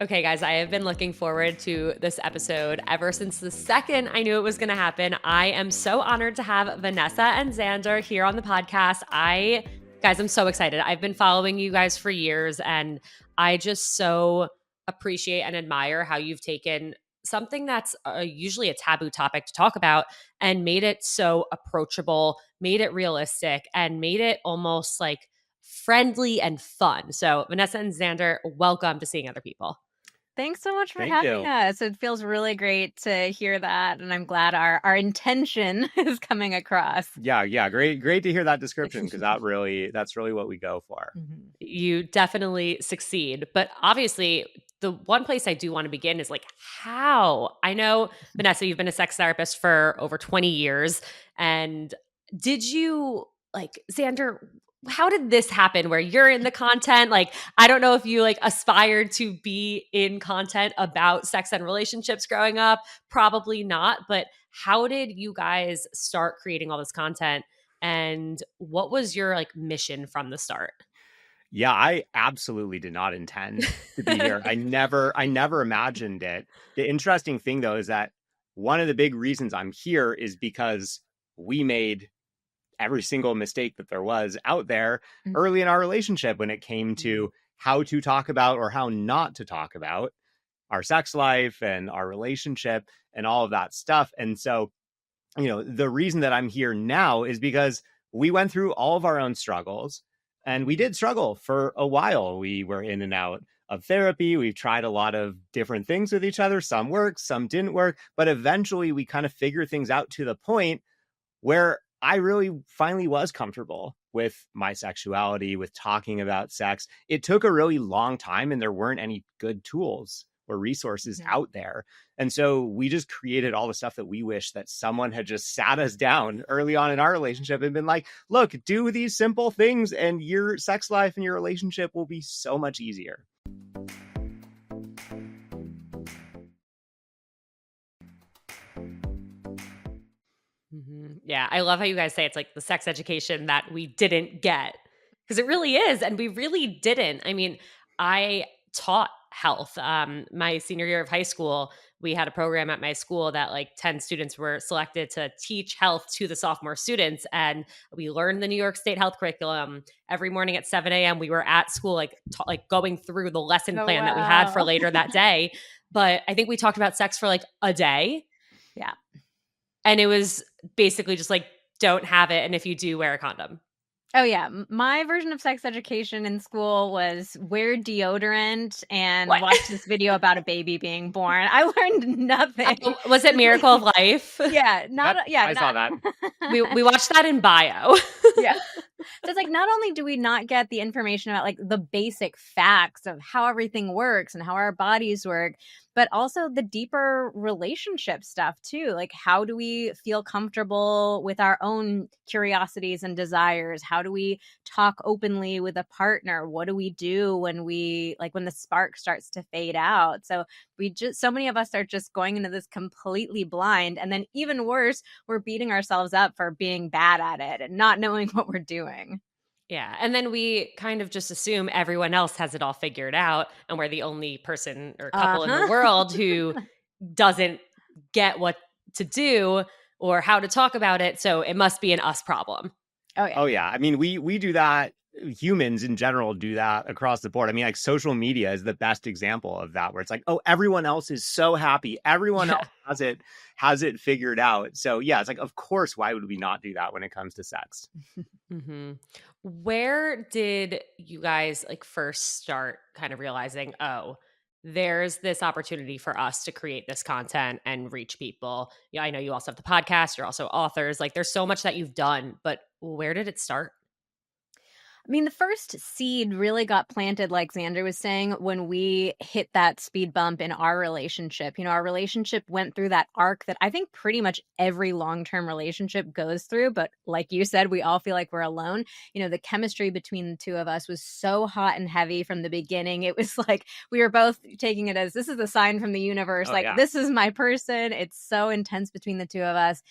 Okay, guys, I have been looking forward to this episode ever since the second I knew it was going to happen. I am so honored to have Vanessa and Xander here on the podcast. Guys, I'm so excited. I've been following you guys for years, and I just so appreciate and admire how you've taken something that's usually a taboo topic to talk about and made it so approachable, made it realistic, and made it almost like friendly and fun. So, Vanessa and Xander, welcome to Seeing Other People. Thanks so much for Thank having you. us. It feels really great to hear that, and I'm glad our intention is coming across. Yeah, great to hear that description because that's really what we go for. You definitely succeed. But obviously, the one place I do want to begin is like how. I know, Vanessa, you've been a sex therapist for over 20 years. And did you, like, Xander, how did this happen where you're in the content? Like, I don't know if you like aspired to be in content about sex and relationships growing up. Probably not. But how did you guys start creating all this content? And what was your like mission from the start? Yeah, I absolutely did not intend to be here. I never imagined it. The interesting thing though is that one of the big reasons I'm here is because we made every single mistake that there was out there early in our relationship when it came to how to talk about or how not to talk about our sex life and our relationship and all of that stuff. And so, the reason that I'm here now is because we went through all of our own struggles and we did struggle for a while. We were in and out of therapy. We've tried a lot of different things with each other. Some worked, some didn't work, but eventually we kind of figured things out to the point where I really finally was comfortable with my sexuality, with talking about sex. It took a really long time and there weren't any good tools or resources out there. And so we just created all the stuff that we wish that someone had just sat us down early on in our relationship and been like, look, do these simple things and your sex life and your relationship will be so much easier. Yeah, I love how you guys say it's like the sex education that we didn't get because it really is. And we really didn't. I mean, I taught health. My senior year of high school, we had a program at my school that like 10 students were selected to teach health to the sophomore students. And we learned the New York State health curriculum every morning at 7 a.m. We were at school, like, like going through the lesson plan that we had for later that day. But I think we talked about sex for like a day. Yeah. And it was basically just like, don't have it. And if you do, wear a condom. Oh, yeah. My version of sex education in school was wear deodorant and watch this video about a baby being born. I learned nothing. Was it Miracle of Life? Yeah. I saw that. We watched that in bio. Yeah. So it's like, not only do we not get the information about like the basic facts of how everything works and how our bodies work, but also the deeper relationship stuff too. Like, how do we feel comfortable with our own curiosities and desires? How do we talk openly with a partner? What do we do when when the spark starts to fade out? So so many of us are just going into this completely blind. And then even worse, we're beating ourselves up for being bad at it and not knowing what we're doing. Yeah. And then we kind of just assume everyone else has it all figured out. And we're the only person or couple in the world who doesn't get what to do or how to talk about it. So it must be an us problem. Oh, yeah. I mean, we do that. Humans in general do that across the board. I mean, like social media is the best example of that, where it's like, oh, everyone else is so happy. Everyone else has it figured out. So yeah, it's like, of course, why would we not do that when it comes to sex? Where did you guys like first start kind of realizing, oh, there's this opportunity for us to create this content and reach people? Yeah, I know you also have the podcast. You're also authors. Like there's so much that you've done, but where did it start? I mean, the first seed really got planted, like Xander was saying, when we hit that speed bump in our relationship. You know, our relationship went through that arc that I think pretty much every long-term relationship goes through. But like you said, we all feel like we're alone. You know, the chemistry between the two of us was so hot and heavy from the beginning. It was like we were both taking it as this is a sign from the universe. This is my person. It's so intense between the two of us.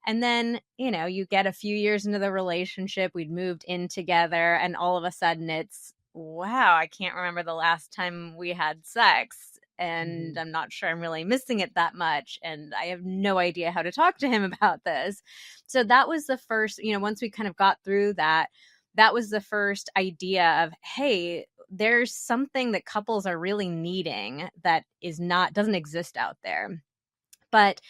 And then, you know, you get a few years into the relationship, we'd moved in together, and all of a sudden it's, wow, I can't remember the last time we had sex. and I'm not sure I'm really missing it that much. And I have no idea how to talk to him about this. So that was the first, once we kind of got through that, that was the first idea of, hey, there's something that couples are really needing that doesn't exist out there. But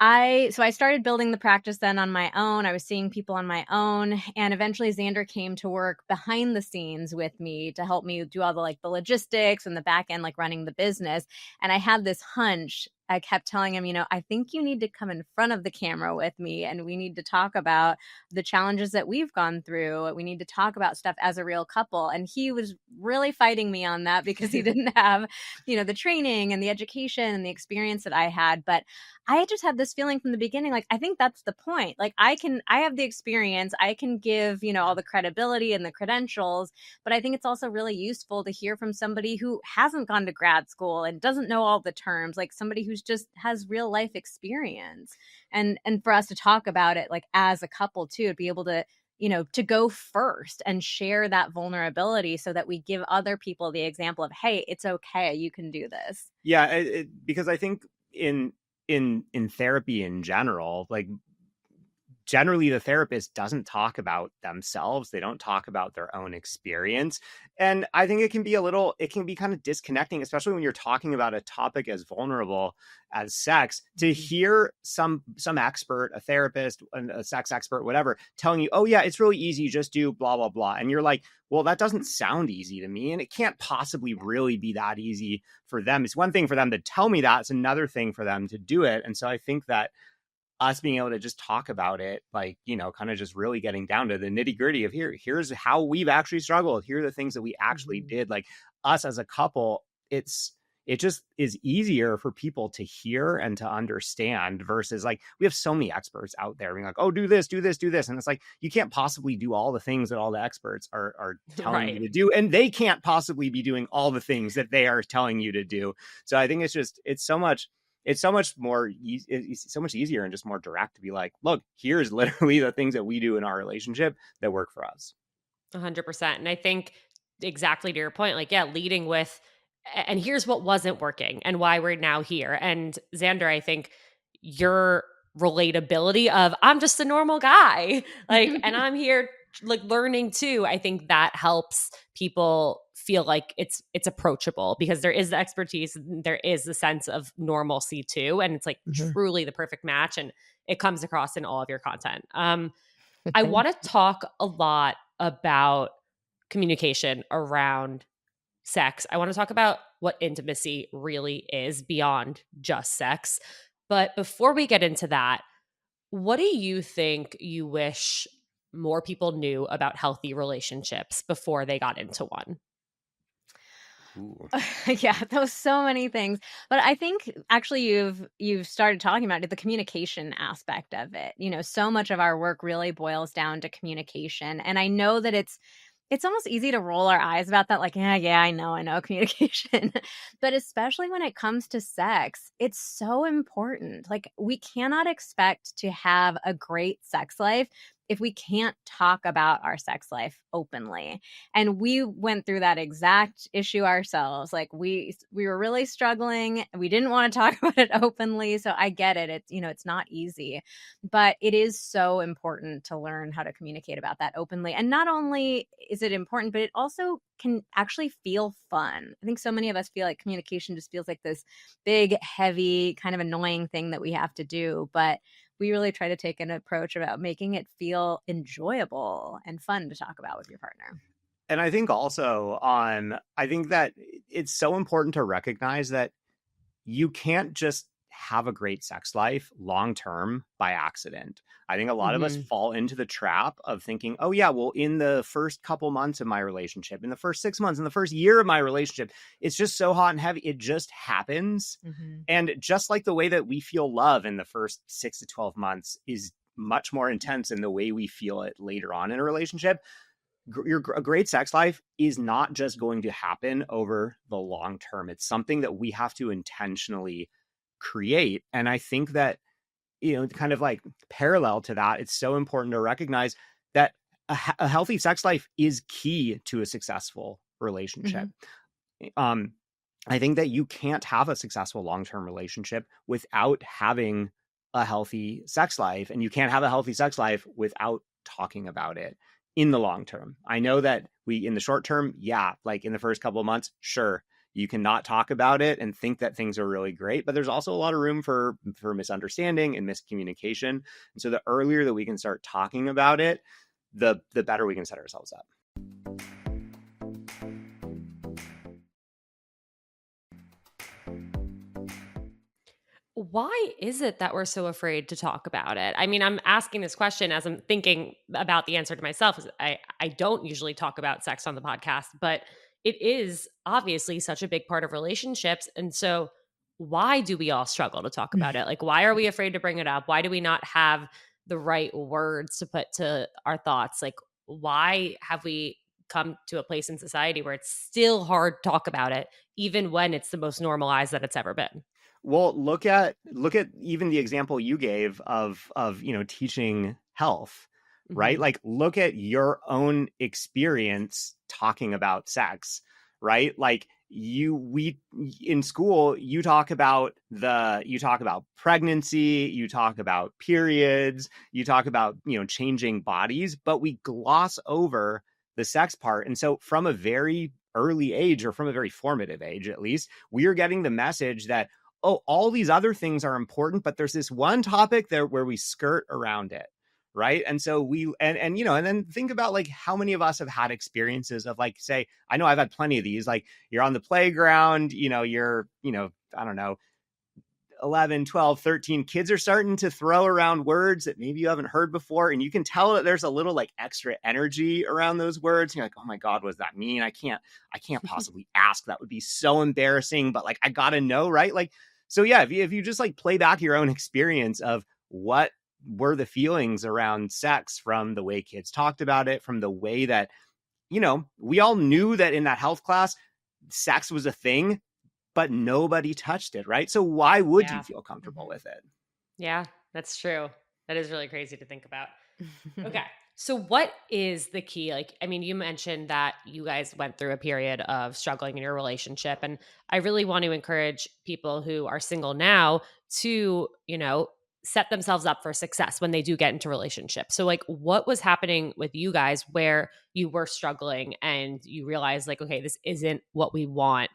I started building the practice then on my own. I was seeing people on my own, and eventually Xander came to work behind the scenes with me to help me do all the logistics and the back end, running the business. And I had this hunch. I kept telling him, I think you need to come in front of the camera with me, and we need to talk about the challenges that we've gone through. We need to talk about stuff as a real couple. And he was really fighting me on that because he didn't have, the training and the education and the experience that I had. But I just had this feeling from the beginning, I think that's the point. I have the experience, I can give, all the credibility and the credentials, but I think it's also really useful to hear from somebody who hasn't gone to grad school and doesn't know all the terms, somebody who's just has real life experience. And for us to talk about it, as a couple too, to be able to, to go first and share that vulnerability so that we give other people the example of, hey, it's okay, you can do this. Yeah, because I think in therapy in general, generally the therapist doesn't talk about themselves. They don't talk about their own experience. And I think it can be kind of disconnecting, especially when you're talking about a topic as vulnerable as sex, to hear some expert, a therapist, a sex expert, whatever, telling you, oh yeah, it's really easy, just do blah, blah, blah. And you're like, well, that doesn't sound easy to me. And it can't possibly really be that easy for them. It's one thing for them to tell me that. It's another thing for them to do it. And so I think that us being able to just talk about it, kind of just really getting down to the nitty gritty of here's how we've actually struggled. Here are the things that we actually did. Us as a couple, it just is easier for people to hear and to understand versus we have so many experts out there being oh, do this, do this, do this. And it's you can't possibly do all the things that all the experts are telling you to do. And they can't possibly be doing all the things that they are telling you to do. So I think it's so much more it's so much easier and just more direct to be look, here's literally the things that we do in our relationship that work for us. 100%. And I think exactly to your point, leading with, and here's what wasn't working and why we're now here. And Xander, I think your relatability of I'm just a normal guy, and I'm here learning too. I think that helps people feel like it's approachable because there is the expertise, there is the sense of normalcy too, and it's truly the perfect match, and it comes across in all of your content. I want to talk a lot about communication around sex. I want to talk about what intimacy really is beyond just sex. But before we get into that, what do you think you wish more people knew about healthy relationships before they got into one? Yeah, those so many things. But I think actually you've started talking about it, the communication aspect of it. So much of our work really boils down to communication. And I know that it's almost easy to roll our eyes about that. Yeah, I know communication. But especially when it comes to sex, it's so important. We cannot expect to have a great sex life if we can't talk about our sex life openly. And we went through that exact issue ourselves. We were really struggling. We didn't want to talk about it openly. So I get it. It's, it's not easy, but it is so important to learn how to communicate about that openly. And not only is it important, but it also can actually feel fun. I think so many of us feel like communication just feels like this big, heavy, kind of annoying thing that we have to do. But we really try to take an approach about making it feel enjoyable and fun to talk about with your partner. And I think also I think that it's so important to recognize that you can't just have a great sex life long-term by accident. I think a lot of us fall into the trap of thinking, oh yeah, well, in the first couple months of my relationship, in the first 6 months, in the first year of my relationship, it's just so hot and heavy. It just happens. And just like the way that we feel love in the first 6 to 12 months is much more intense in the way we feel it later on in a relationship, a great sex life is not just going to happen over the long term. It's something that we have to intentionally create. And I think that, kind of parallel to that, it's so important to recognize that a healthy sex life is key to a successful relationship. I think that you can't have a successful long-term relationship without having a healthy sex life. And you can't have a healthy sex life without talking about it in the long term. I know that in the short term, yeah, like in the first couple of months, sure, you cannot talk about it and think that things are really great, but there's also a lot of room for misunderstanding and miscommunication. And so the earlier that we can start talking about it, the better we can set ourselves up. Why is it that we're so afraid to talk about it? I mean, I'm asking this question as I'm thinking about the answer to myself. I don't usually talk about sex on the podcast, but it is obviously such a big part of relationships. And so why do we all struggle to talk about it? Like, why are we afraid to bring it up? Why do we not have the right words to put to our thoughts? Like, why have we come to a place in society where it's still hard to talk about it, even when it's the most normalized that it's ever been? Well, look at even the example you gave of teaching health, right? Mhm. Like look at your own experience talking about sex, right? Like we in school you talk about pregnancy, you talk about periods, you talk about changing bodies, but we gloss over the sex part. And so from a very early age, or from a very formative age at least, we are getting the message that, oh, all these other things are important, but there's this one topic there where we skirt around it. Right. And so and then think about like how many of us have had experiences of like, say, I know I've had plenty of these, like you're on the playground, you're, I don't know, 11, 12, 13, kids are starting to throw around words that maybe you haven't heard before. And you can tell that there's a little like extra energy around those words. And you're like, oh my God, what does that mean? I can't possibly ask. That would be so embarrassing, but like, I gotta know, right? Like, so yeah, if you just like play back your own experience of what were the feelings around sex from the way kids talked about it, from the way that, we all knew that in that health class, sex was a thing, but nobody touched it, right? So why would you Yeah. feel comfortable Mhm. with it? Yeah, that's true. That is really crazy to think about. Okay. So what is the key? Like, I mean, you mentioned that you guys went through a period of struggling in your relationship. And I really want to encourage people who are single now to, set themselves up for success when they do get into relationships. So like what was happening with you guys where you were struggling and you realized like, okay, this isn't what we want.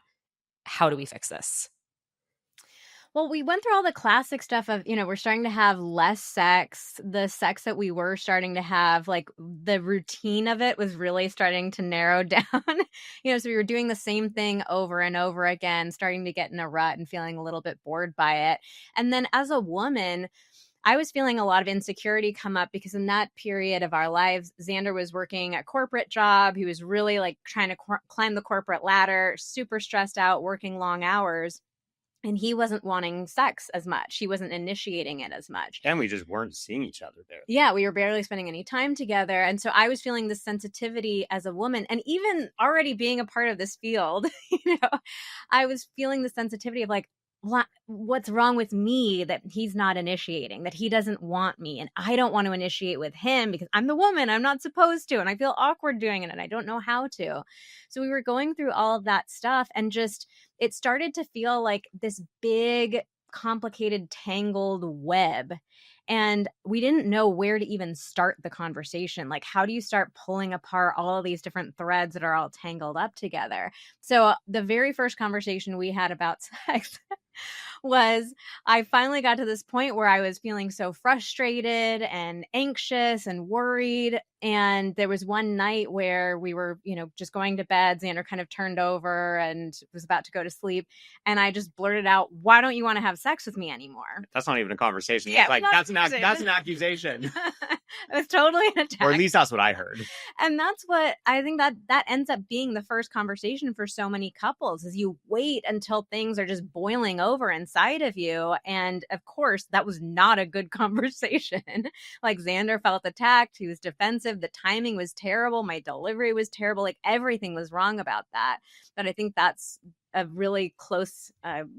How do we fix this? Well, we went through all the classic stuff of, we're starting to have less sex. The sex that we were starting to have, like the routine of it was really starting to narrow down. So we were doing the same thing over and over again, starting to get in a rut and feeling a little bit bored by it. And then as a woman, I was feeling a lot of insecurity come up because in that period of our lives, Xander was working a corporate job. He was really like trying to climb the corporate ladder, super stressed out, working long hours. And he wasn't wanting sex as much. He wasn't initiating it as much. And we just weren't seeing each other there. Yeah, we were barely spending any time together. And so I was feeling this sensitivity as a woman. And even already being a part of this field, I was feeling the sensitivity of like, what's wrong with me that he's not initiating, that he doesn't want me. And I don't want to initiate with him because I'm the woman. I'm not supposed to. And I feel awkward doing it and I don't know how to. So we were going through all of that stuff and just, it started to feel like this big, complicated, tangled web. And we didn't know where to even start the conversation. Like, how do you start pulling apart all of these different threads that are all tangled up together? So the very first conversation we had about sex was I finally got to this point where I was feeling so frustrated and anxious and worried. And there was one night where we were, just going to bed. Xander kind of turned over and was about to go to sleep. And I just blurted out, "Why don't you want to have sex with me anymore?" That's not even a conversation. Yeah, It's like that's an accusation. It was totally an attack. Or at least that's what I heard. And that's what I think that ends up being the first conversation for so many couples is you wait until things are just boiling over inside of you. And of course, that was not a good conversation. Like Xander felt attacked. He was defensive. The timing was terrible. My delivery was terrible. Like everything was wrong about that. But I think that's a really close,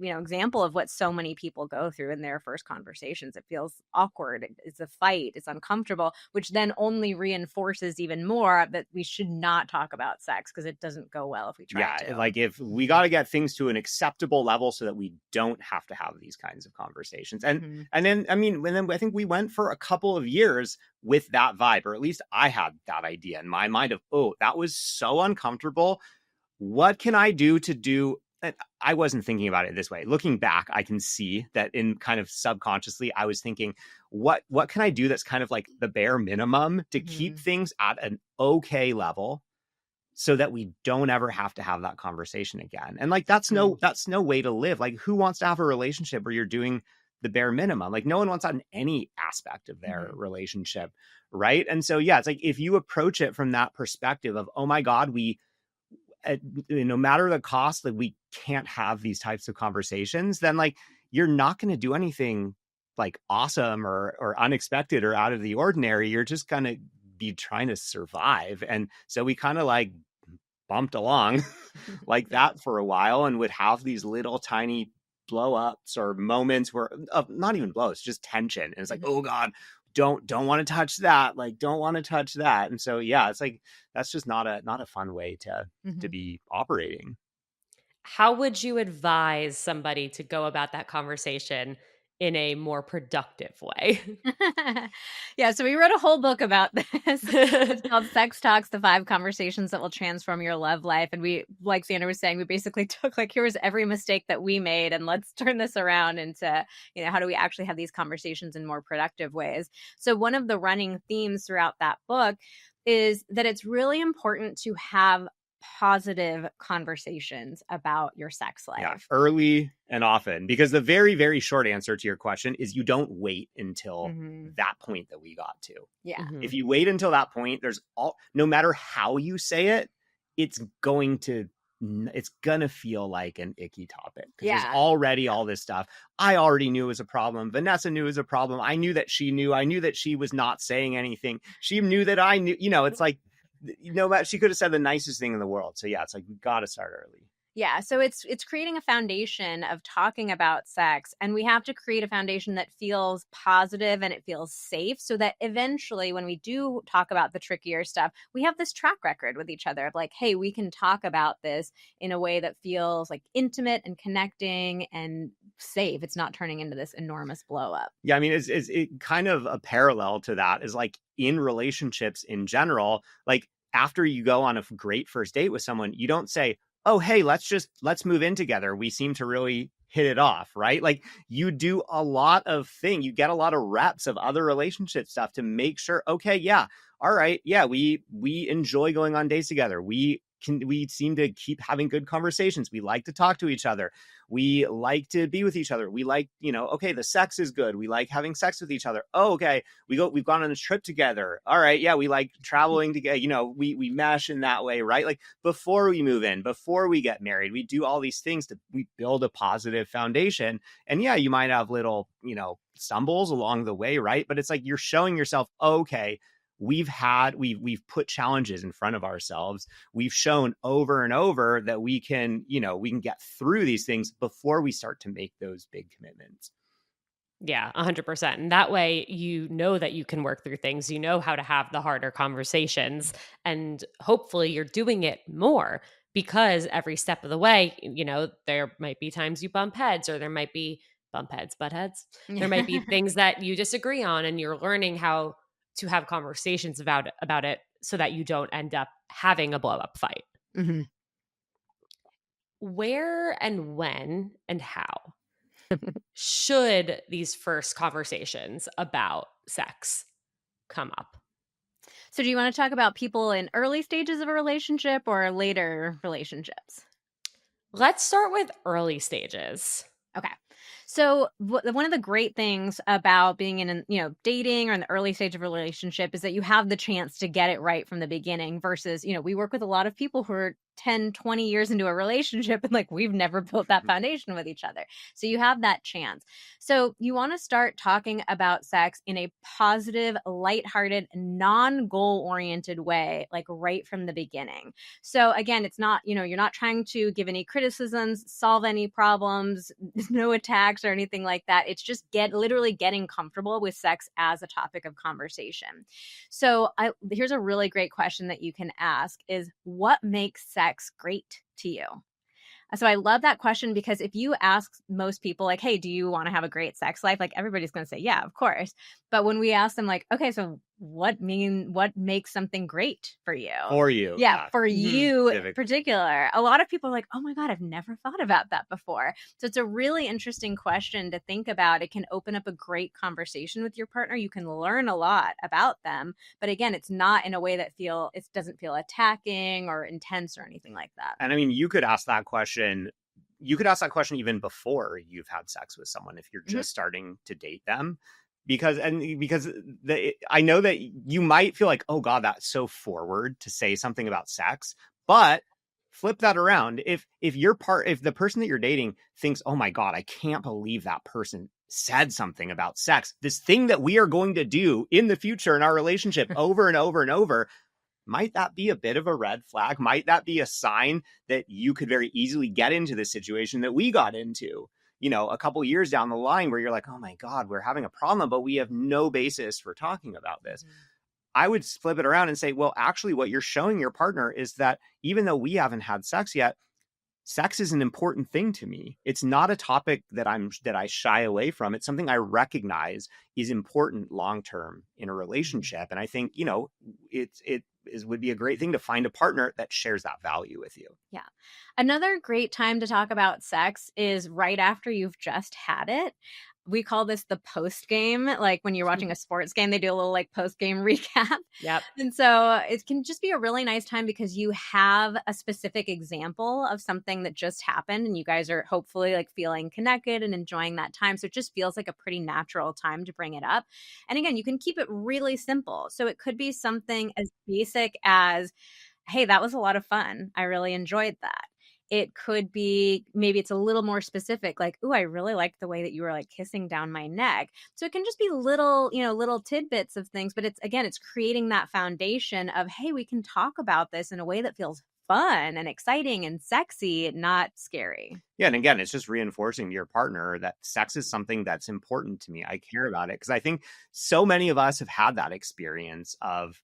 example of what so many people go through in their first conversations. It feels awkward. It's a fight. It's uncomfortable, which then only reinforces even more that we should not talk about sex because it doesn't go well if we try to. Like if we got to get things to an acceptable level so that we don't have to have these kinds of conversations. And then I think we went for a couple of years with that vibe, or at least I had that idea in my mind of, oh, that was so uncomfortable. What can I do to do? And I wasn't thinking about it this way. Looking back, I can see that in kind of subconsciously, I was thinking, what can I do that's kind of like the bare minimum to keep things at an okay level so that we don't ever have to have that conversation again? And like, that's no way to live. Like, who wants to have a relationship where you're doing the bare minimum? Like, no one wants that in any aspect of their relationship. Right. And so, yeah, it's like, if you approach it from that perspective of, oh my God, no matter the cost, like we can't have these types of conversations, then like, you're not going to do anything like awesome or unexpected or out of the ordinary. You're just going to be trying to survive. And so we kind of like bumped along like that for a while and would have these little tiny blow ups or moments where not even blows, just tension. And it's like, oh God, don't want to touch that. Like, don't want to touch that. And so, yeah, it's like, that's just not a fun way to be operating. How would you advise somebody to go about that conversation in a more productive way? Yeah, so we wrote a whole book about this. It's called Sex Talks, the 5 Conversations That Will Transform Your Love Life. And we, like Xander was saying, we basically took like, here's every mistake that we made and let's turn this around into, how do we actually have these conversations in more productive ways? So one of the running themes throughout that book is that it's really important to have positive conversations about your sex life. Yeah, early and often, because the very, very short answer to your question is you don't wait until that point that we got to. Yeah. If you wait until that point, no matter how you say it, it's going to feel like an icky topic. There's already all this stuff. I already knew it was a problem. Vanessa knew it was a problem. I knew that she knew. I knew that she was not saying anything. She knew that I knew. It's like, she could have said the nicest thing in the world. So yeah, it's like, we got to start early. Yeah. So it's creating a foundation of talking about sex, and we have to create a foundation that feels positive and it feels safe so that eventually when we do talk about the trickier stuff, we have this track record with each other of like, hey, we can talk about this in a way that feels like intimate and connecting and safe. It's not turning into this enormous blow up. Yeah. I mean, it kind of a parallel to that is like in relationships in general, like after you go on a great first date with someone, you don't say, oh, hey, let's move in together. We seem to really hit it off, right? Like you do a lot of you get a lot of reps of other relationship stuff to make sure, okay, yeah, all right. Yeah, we enjoy going on dates together. We seem to keep having good conversations. We like to talk to each other. We like to be with each other. We like, okay, the sex is good. We like having sex with each other. Oh, okay. We've gone on a trip together. All right. Yeah. We like traveling together. We mesh in that way, right? Like before we move in, before we get married, we do all these things we build a positive foundation. And yeah, you might have little, stumbles along the way, right? But it's like, you're showing yourself, okay, we've put challenges in front of ourselves. We've shown over and over that we can get through these things before we start to make those big commitments. Yeah, 100%. And that way, that you can work through things, how to have the harder conversations, and hopefully you're doing it more because every step of the way, there might be times you bump heads, or there might be butt heads. There might be things that you disagree on, and you're learning how to have conversations about it so that you don't end up having a blow up fight. Mm-hmm. Where and when and how should these first conversations about sex come up? So do you want to talk about people in early stages of a relationship or later relationships? Let's start with early stages. Okay. So one of the great things about being in, dating or in the early stage of a relationship is that you have the chance to get it right from the beginning versus, we work with a lot of people who are 10, 20 years into a relationship and like we've never built that foundation with each other. So you have that chance. So you want to start talking about sex in a positive, lighthearted, non-goal oriented way, like right from the beginning. So again, it's not, you're not trying to give any criticisms, solve any problems, no attacks or anything like that. It's just literally getting comfortable with sex as a topic of conversation. So here's a really great question that you can ask is, what makes sex great to you? So I love that question, because if you ask most people like, hey, do you want to have a great sex life? Like everybody's going to say, yeah, of course. But when we ask them like, okay, so what makes something great for you? For you. Yeah. For you in Civic. particular. A lot of people are like, oh my God, I've never thought about that before. So it's a really interesting question to think about. It can open up a great conversation with your partner. You can learn a lot about them. But again, it's not in a way that it doesn't feel attacking or intense or anything like that. And I mean, you could ask that question. You could ask that question even before you've had sex with someone, if you're just starting to date them. Because I know that you might feel like, oh God, that's so forward to say something about sex, but flip that around. If the person that you're dating thinks, oh my God, I can't believe that person said something about sex, this thing that we are going to do in the future in our relationship over and over and over, might that be a bit of a red flag? Might that be a sign that you could very easily get into the situation that we got into, a couple years down the line, where you're like, oh my God, we're having a problem, but we have no basis for talking about this. I would flip it around and say, well, actually what you're showing your partner is that even though we haven't had sex yet, sex is an important thing to me. It's not a topic that I shy away from. It's something I recognize is important long-term in a relationship. And I think, it would be a great thing to find a partner that shares that value with you. Yeah. Another great time to talk about sex is right after you've just had it. We call this the post game. Like when you're watching a sports game, they do a little like post game recap. Yep. And so it can just be a really nice time because you have a specific example of something that just happened and you guys are hopefully like feeling connected and enjoying that time. So it just feels like a pretty natural time to bring it up. And again, you can keep it really simple. So it could be something as basic as, hey, that was a lot of fun. I really enjoyed that. It could be, maybe it's a little more specific, like, ooh, I really liked the way that you were like kissing down my neck. So it can just be little tidbits of things, but it's creating that foundation of, hey, we can talk about this in a way that feels fun and exciting and sexy, not scary. Yeah. And again, it's just reinforcing to your partner that sex is something that's important to me. I care about it. Because I think so many of us have had that experience of,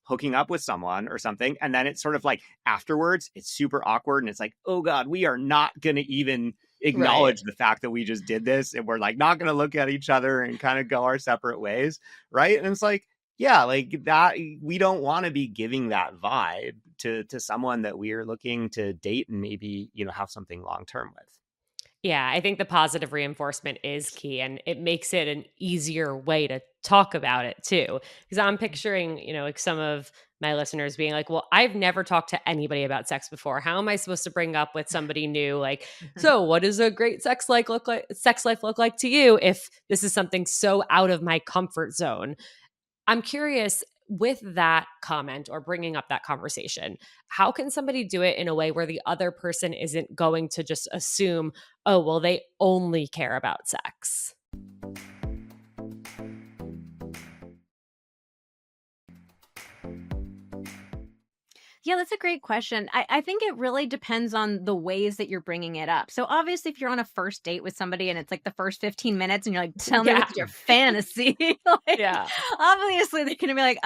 hooking up with someone or something. And then it's sort of like afterwards, it's super awkward. And it's like, oh God, we are not going to even acknowledge the fact that we just did this. And we're like not going to look at each other and kind of go our separate ways. Right. And it's like, yeah, like that, we don't want to be giving that vibe to someone that we are looking to date and maybe, have something long-term with. Yeah, I think the positive reinforcement is key, and it makes it an easier way to talk about it too. Because I'm picturing, like some of my listeners being like, well, I've never talked to anybody about sex before. How am I supposed to bring up with somebody new? Like, so what does a great sex life look like to you if this is something so out of my comfort zone? I'm curious, with that comment or bringing up that conversation, how can somebody do it in a way where the other person isn't going to just assume, oh, well, they only care about sex? Yeah, that's a great question. I think it really depends on the ways that you're bringing it up. So obviously, if you're on a first date with somebody and it's like the first 15 minutes and you're like, tell me what's your fantasy. Obviously, they're going to be like,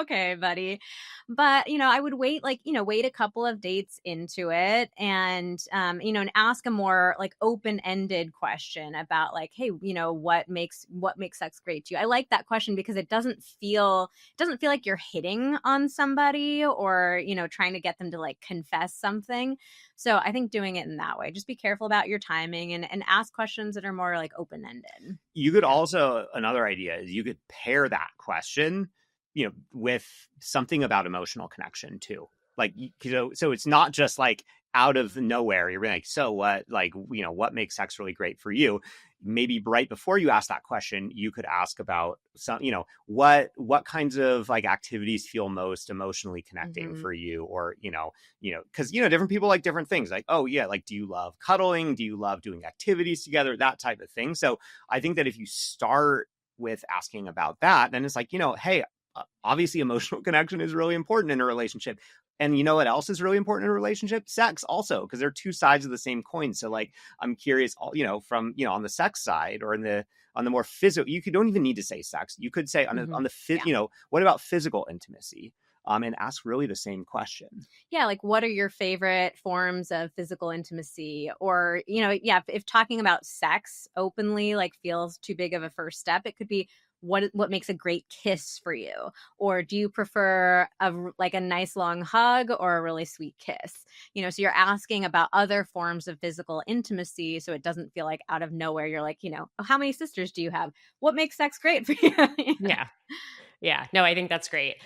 okay, buddy. But, I would wait a couple of dates into it and, and ask a more like open-ended question about like, hey, what makes sex great to you? I like that question because it doesn't feel like you're hitting on somebody or, trying to get them to like confess something. So I think doing it in that way, just be careful about your timing and ask questions that are more like open-ended. You could also, another idea is you could pair that question with something about emotional connection too. Like, so it's not just like out of nowhere, you're like, so what, like, what makes sex really great for you? maybe right before you ask that question, you could ask about some, what kinds of like activities feel most emotionally connecting for you, or, because, different people like different things, like, oh yeah, like, do you love cuddling? Do you love doing activities together? That type of thing. So I think that if you start with asking about that, then it's like, hey, obviously emotional connection is really important in a relationship. And you know what else is really important in a relationship? Sex also, because they're two sides of the same coin. So like, I'm curious, from, on the sex side, or on the more physical, don't even need to say sex. You could say on the, what about physical intimacy? And ask really the same question. Yeah, like, what are your favorite forms of physical intimacy? Or, if talking about sex openly like feels too big of a first step, it could be, what makes a great kiss for you? Or do you prefer a nice long hug or a really sweet kiss? So you're asking about other forms of physical intimacy, so it doesn't feel like out of nowhere you're like, oh, how many sisters do you have? What makes sex great for you? Yeah. No, I think that's great.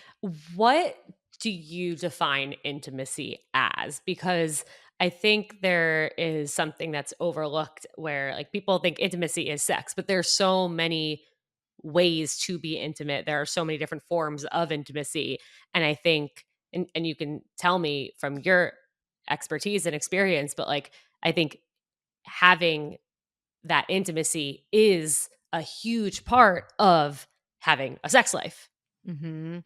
What do you define intimacy as? Because I think there is something that's overlooked where like people think intimacy is sex, but there's so many ways to be intimate. There are so many different forms of intimacy. And I think, and you can tell me from your expertise and experience, but like, I think having that intimacy is a huge part of having a sex life. Mm-hmm.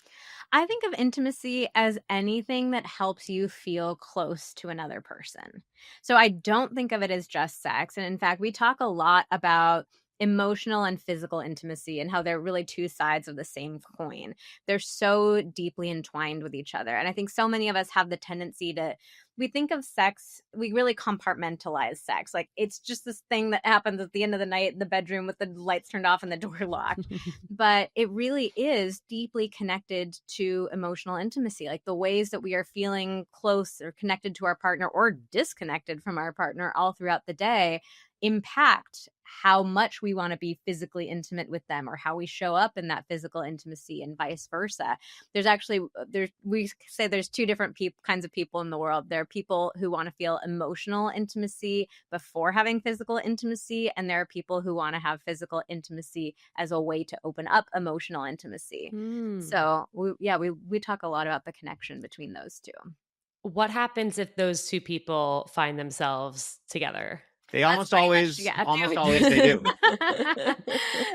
I think of intimacy as anything that helps you feel close to another person. So I don't think of it as just sex. And in fact, we talk a lot about emotional and physical intimacy and how they're really two sides of the same coin. They're so deeply entwined with each other. And I think so many of us have the tendency we think of sex, we really compartmentalize sex. Like, it's just this thing that happens at the end of the night in the bedroom with the lights turned off and the door locked. But it really is deeply connected to emotional intimacy, like the ways that we are feeling close or connected to our partner or disconnected from our partner all throughout the day impact how much we want to be physically intimate with them, or how we show up in that physical intimacy, and vice versa. We say there's two different kinds of people in the world. There are people who want to feel emotional intimacy before having physical intimacy, and there are people who want to have physical intimacy as a way to open up emotional intimacy. So we talk a lot about the connection between those two. What happens if those two people find themselves together? They almost always they do.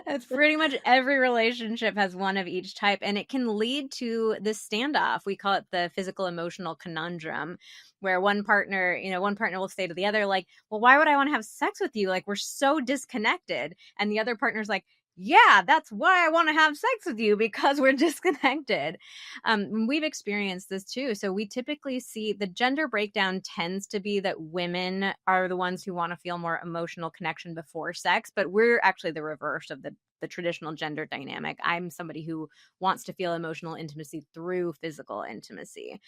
That's pretty much every relationship has one of each type, and it can lead to this standoff. We call it the physical emotional conundrum, where one partner will say to the other, like, well, why would I want to have sex with you? Like, we're so disconnected. And the other partner's like, yeah, that's why I want to have sex with you, because we're disconnected. We've experienced this too. So we typically see the gender breakdown tends to be that women are the ones who want to feel more emotional connection before sex, but we're actually the reverse of the traditional gender dynamic. I'm somebody who wants to feel emotional intimacy through physical intimacy.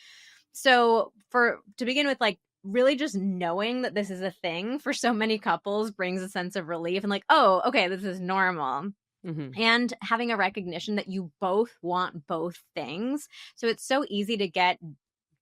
So to begin with, like, really just knowing that this is a thing for so many couples brings a sense of relief, and like, oh, okay, this is normal. Mm-hmm. And having a recognition that you both want both things. So it's so easy to get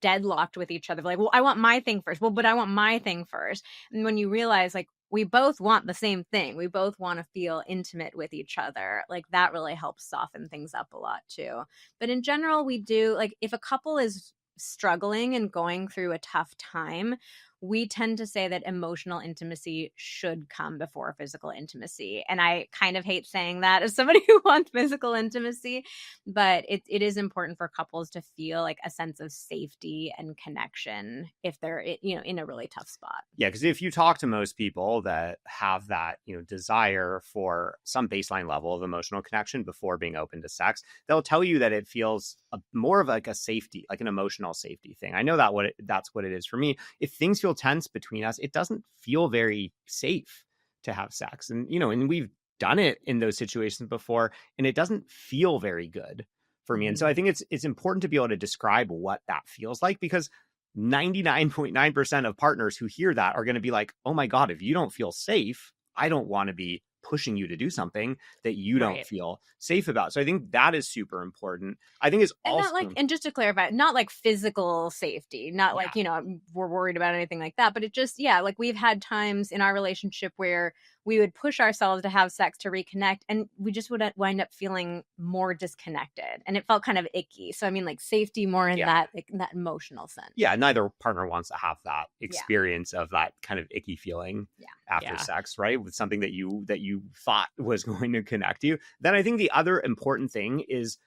deadlocked with each other. Like, well, I want my thing first. Well, but I want my thing first. And when you realize, like, we both want the same thing, we both want to feel intimate with each other, like, that really helps soften things up a lot too. But in general, we do, like, if a couple is struggling and going through a tough time, we tend to say that emotional intimacy should come before physical intimacy. And I kind of hate saying that as somebody who wants physical intimacy, but it is important for couples to feel like a sense of safety and connection if they're, in a really tough spot. Yeah, because if you talk to most people that have that, desire for some baseline level of emotional connection before being open to sex, they'll tell you that it feels more of like a safety, like an emotional safety thing. I know that's what it is for me. If things feel tense between us, it doesn't feel very safe to have sex. And, and we've done it in those situations before, and it doesn't feel very good for me. And so I think it's important to be able to describe what that feels like, because 99.9% of partners who hear that are going to be like, oh my God, if you don't feel safe, I don't want to be pushing you to do something that you don't feel safe about. So I think that is super important. I think it's also and just to clarify, not like physical safety, not like, we're worried about anything like that, but it just, like, we've had times in our relationship where we would push ourselves to have sex to reconnect, and we just would wind up feeling more disconnected, and it felt kind of icky. So I mean, like safety more in that emotional sense. Yeah, neither partner wants to have that experience of that kind of icky feeling after sex, right? With something that you thought was going to connect you. Then I think the other important thing is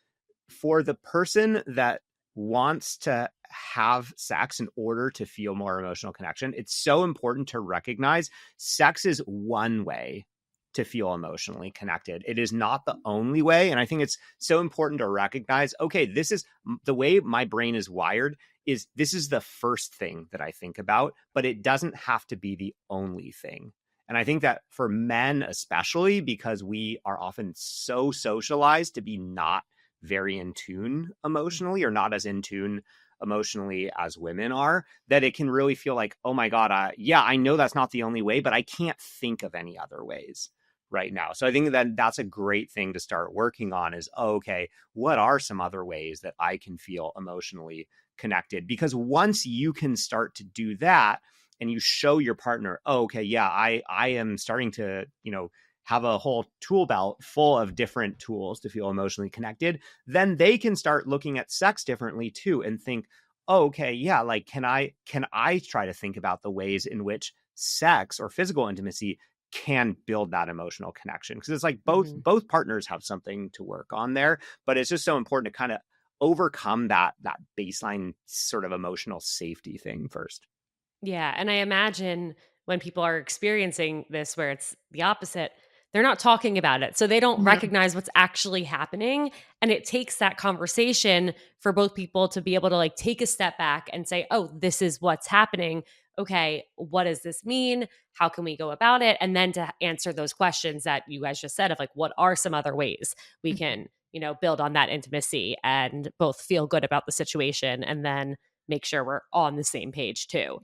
for the person that wants to have sex in order to feel more emotional connection, it's so important to recognize sex is one way to feel emotionally connected. It is not the only way. And I think it's so important to recognize, okay, this is the way my brain is wired, is this is the first thing that I think about, but it doesn't have to be the only thing. And I think that for men, especially because we are often so socialized to be not very in tune emotionally, or not as in tune emotionally as women are, that it can really feel like, oh my God, I know that's not the only way, but I can't think of any other ways right now. So I think that that's a great thing to start working on is, okay, what are some other ways that I can feel emotionally connected? Because once you can start to do that and you show your partner, oh, okay, yeah, I am starting to, have a whole tool belt full of different tools to feel emotionally connected, then they can start looking at sex differently too and think, oh, okay, yeah, like can I try to think about the ways in which sex or physical intimacy can build that emotional connection? Because it's like both partners have something to work on there, but it's just so important to kind of overcome that baseline sort of emotional safety thing first. Yeah. And I imagine when people are experiencing this where it's the opposite, they're not talking about it. So they don't recognize what's actually happening. And it takes that conversation for both people to be able to like take a step back and say, oh, this is what's happening. Okay, what does this mean? How can we go about it? And then to answer those questions that you guys just said of like, what are some other ways we can, build on that intimacy and both feel good about the situation and then make sure we're on the same page too.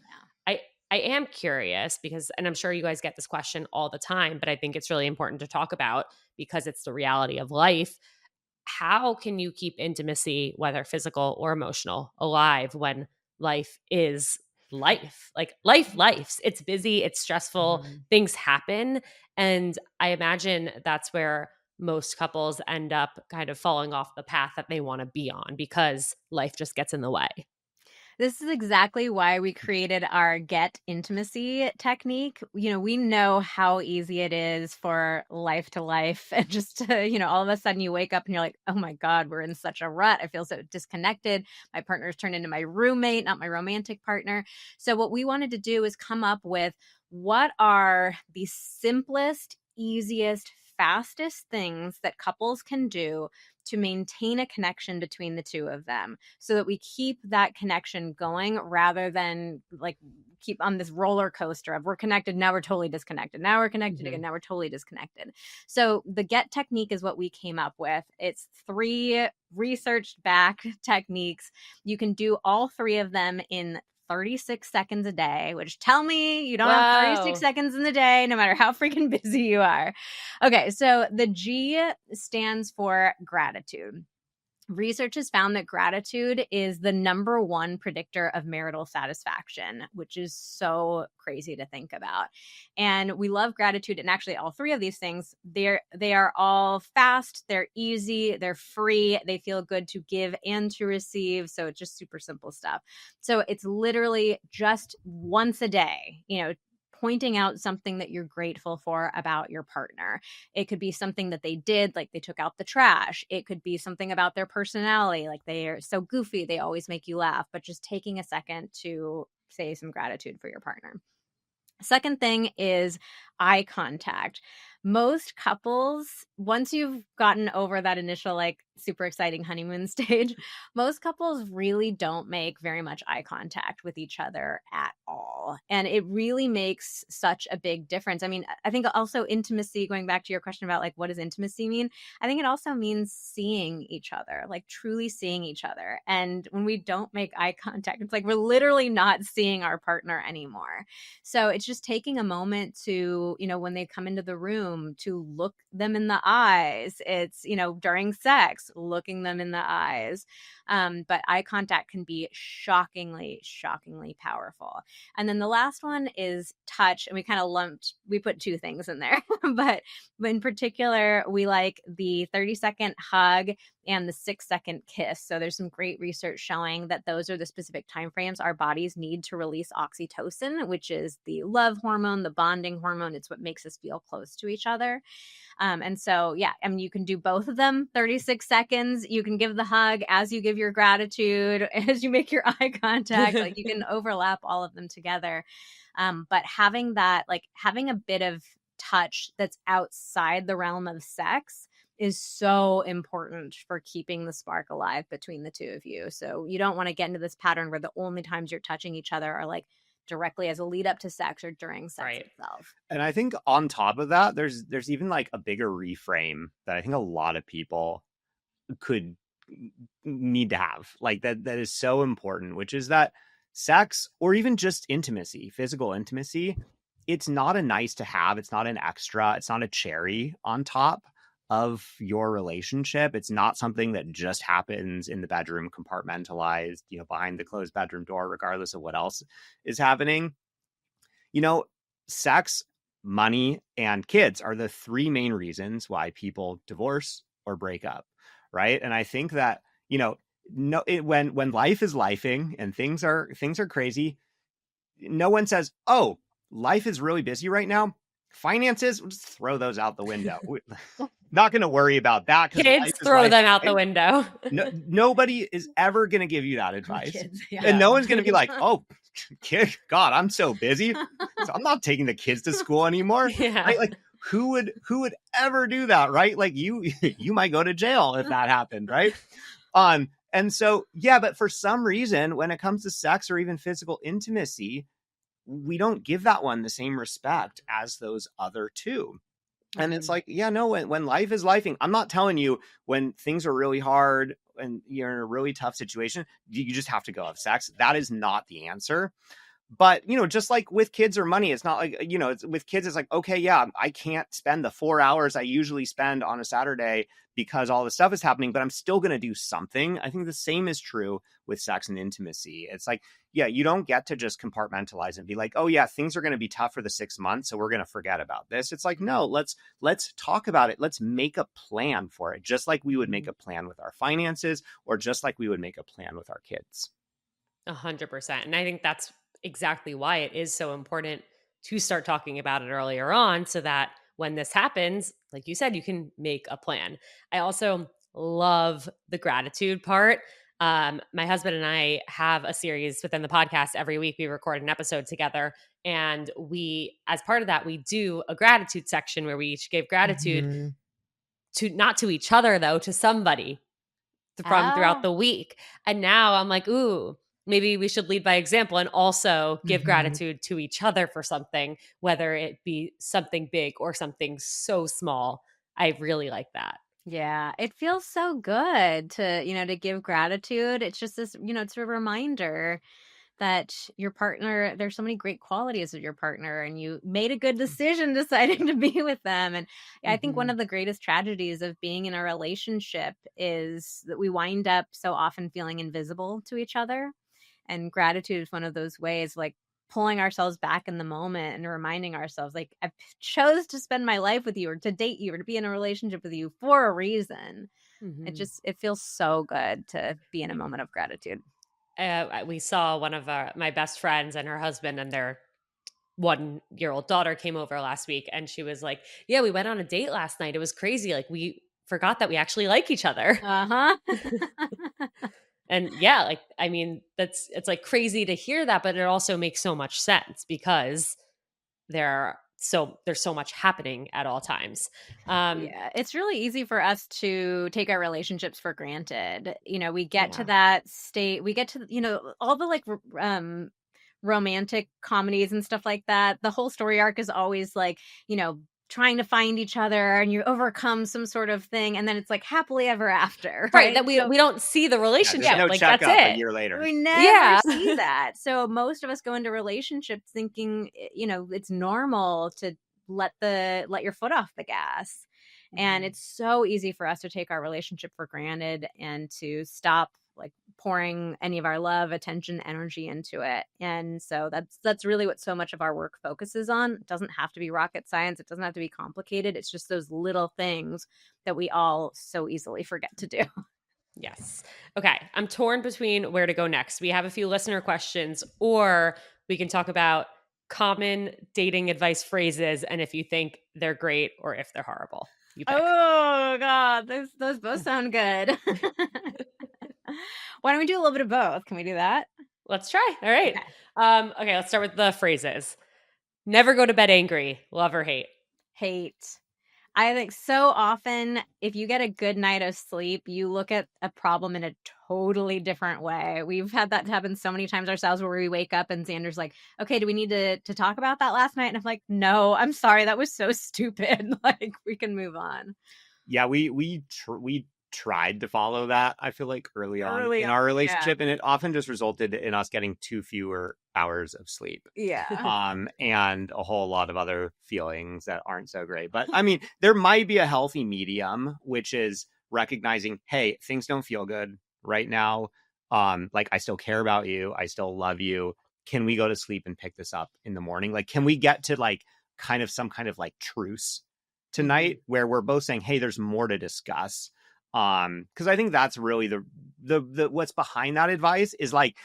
I am curious because, and I'm sure you guys get this question all the time, but I think it's really important to talk about because it's the reality of life. How can you keep intimacy, whether physical or emotional, alive when life is life? Like life's. It's busy, it's stressful, things happen. And I imagine that's where most couples end up kind of falling off the path that they want to be on because life just gets in the way. This is exactly why we created our get intimacy technique. We know how easy it is for life to life and just to, all of a sudden you wake up and you're like, oh my God, we're in such a rut. I feel so disconnected. My partner's turned into my roommate, not my romantic partner. So what we wanted to do is come up with what are the simplest, easiest, fastest things that couples can do to maintain a connection between the two of them so that we keep that connection going rather than like keep on this roller coaster of we're connected, now we're totally disconnected. Now we're connected again, now we're totally disconnected. So the get technique is what we came up with. It's 3 researched back techniques. You can do all 3 of them in 36 seconds a day, which tell me you don't have 36 seconds in the day, no matter how freaking busy you are. Okay, so the G stands for gratitude. Research has found that gratitude is the number 1 predictor of marital satisfaction, which is so crazy to think about. And we love gratitude. And actually, all 3 of these things, they are all fast, they're easy, they're free, they feel good to give and to receive. So it's just super simple stuff. So it's literally just once a day, pointing out something that you're grateful for about your partner. It could be something that they did, like they took out the trash. It could be something about their personality, like they are so goofy, they always make you laugh, but just taking a second to say some gratitude for your partner. Second thing is eye contact. Most couples, once you've gotten over that initial like super exciting honeymoon stage, most couples really don't make very much eye contact with each other at all. And it really makes such a big difference. I mean, I think also intimacy, going back to your question about like, what does intimacy mean? I think it also means seeing each other, like truly seeing each other. And when we don't make eye contact, it's like we're literally not seeing our partner anymore. So it's just taking a moment to, when they come into the room, room to look them in the eyes. It's, during sex, looking them in the eyes. But eye contact can be shockingly, shockingly powerful. And then the last one is touch. And we put two things in there, but in particular, we like the 30-second hug and the 6-second kiss. So there's some great research showing that those are the specific timeframes our bodies need to release oxytocin, which is the love hormone, the bonding hormone. It's what makes us feel close to each other. And so, yeah, I mean, you can do both of them, 36 seconds. You can give the hug as you give your gratitude, as you make your eye contact. Like, you can overlap all of them together. But having a bit of touch that's outside the realm of sex is so important for keeping the spark alive between the two of you. So you don't want to get into this pattern where the only times you're touching each other are like directly as a lead up to sex or during sex itself. And I think on top of that, there's even like a bigger reframe that I think a lot of people could need to have, like that is so important, which is that sex, or even just intimacy, physical intimacy, it's not a nice to have, it's not an extra, it's not a cherry on top of your relationship. It's not something that just happens in the bedroom, compartmentalized, behind the closed bedroom door, regardless of what else is happening. Sex, money, and kids are the three main reasons why people divorce or break up, right? And I think that, when life is lifing and things are crazy, no one says, "Oh, life is really busy right now. Finances, we'll just throw those out the window." Not going to worry about that. Kids, throw them out the window. Nobody is ever going to give you that advice. Kids, yeah. And no one's going to be like, "Oh, kid, God, I'm so busy, so I'm not taking the kids to school anymore." Yeah. Right? Like, who would ever do that, right? Like, you might go to jail if that happened, right? And so, yeah, but for some reason, when it comes to sex or even physical intimacy, we don't give that one the same respect as those other two. And it's like, yeah, no, when life is lifing, I'm not telling you when things are really hard and you're in a really tough situation, you just have to go have sex. That is not the answer. But, just like with kids or money, it's not like, with kids, it's like, okay, yeah, I can't spend the 4 hours I usually spend on a Saturday because all this stuff is happening, but I'm still going to do something. I think the same is true with sex and intimacy. It's like, yeah, you don't get to just compartmentalize and be like, oh yeah, things are going to be tough for the 6 months, so we're going to forget about this. It's like, no, let's talk about it. Let's make a plan for it, just like we would make a plan with our finances, or just like we would make a plan with our kids. 100%. And I think that's exactly why it is so important to start talking about it earlier on, so that when this happens, like you said, you can make a plan. I also love the gratitude part. My husband and I have a series within the podcast. Every week we record an episode together, and as part of that, we do a gratitude section where we each give gratitude to, not to each other though, to somebody from throughout the week. And now I'm like, ooh, maybe we should lead by example and also give gratitude to each other for something, whether it be something big or something so small. I really like that. Yeah, it feels so good to give gratitude. It's just this, it's a reminder that your partner, there's so many great qualities of your partner, and you made a good decision deciding to be with them. And I think one of the greatest tragedies of being in a relationship is that we wind up so often feeling invisible to each other. And gratitude is one of those ways, like pulling ourselves back in the moment and reminding ourselves, like, I chose to spend my life with you, or to date you, or to be in a relationship with you for a reason. It feels so good to be in a moment of gratitude. We saw one of my best friends and her husband and their 1-year-old daughter came over last week, and she was like, yeah, we went on a date last night. It was crazy. Like, we forgot that we actually like each other. And yeah, like, I mean, it's like crazy to hear that, but it also makes so much sense because there's so much happening at all times. Yeah, it's really easy for us to take our relationships for granted. We get to that state, we get to, all the like romantic comedies and stuff like that. The whole story arc is always like, trying to find each other, and you overcome some sort of thing, and then it's like happily ever after, right? That we don't see the relationship. No like, check that's up it. A year later. We never see that. So most of us go into relationships thinking, it's normal to let your foot off the gas. And it's so easy for us to take our relationship for granted and to stop like pouring any of our love, attention, energy into it. And so that's really what so much of our work focuses on. It doesn't have to be rocket science. It doesn't have to be complicated. It's just those little things that we all so easily forget to do. Yes. Okay. I'm torn between where to go next. We have a few listener questions, or we can talk about common dating advice phrases and if you think they're great or if they're horrible. You pick. Oh God, those both sound good. Why don't we do a little bit of both? Can we do that? Let's try. All right. Okay, let's start with the phrases. Never go to bed angry. Love or hate? Hate. I think so often if you get a good night of sleep, you look at a problem in a totally different way. We've had that happen so many times ourselves where we wake up and Xander's like, okay, do we need to talk about that last night? And I'm like, no, I'm sorry. That was so stupid. Like we can move on. Yeah, we tried to follow that, I feel like, early on in our relationship, and it often just resulted in us getting fewer hours of sleep. Yeah. And a whole lot of other feelings that aren't so great. But I mean, there might be a healthy medium, which is recognizing, hey, things don't feel good right now. Like I still care about you. I still love you. Can we go to sleep and pick this up in the morning? Like, can we get to like some kind of like truce tonight where we're both saying, hey, there's more to discuss. Because I think that's really the what's behind that advice is like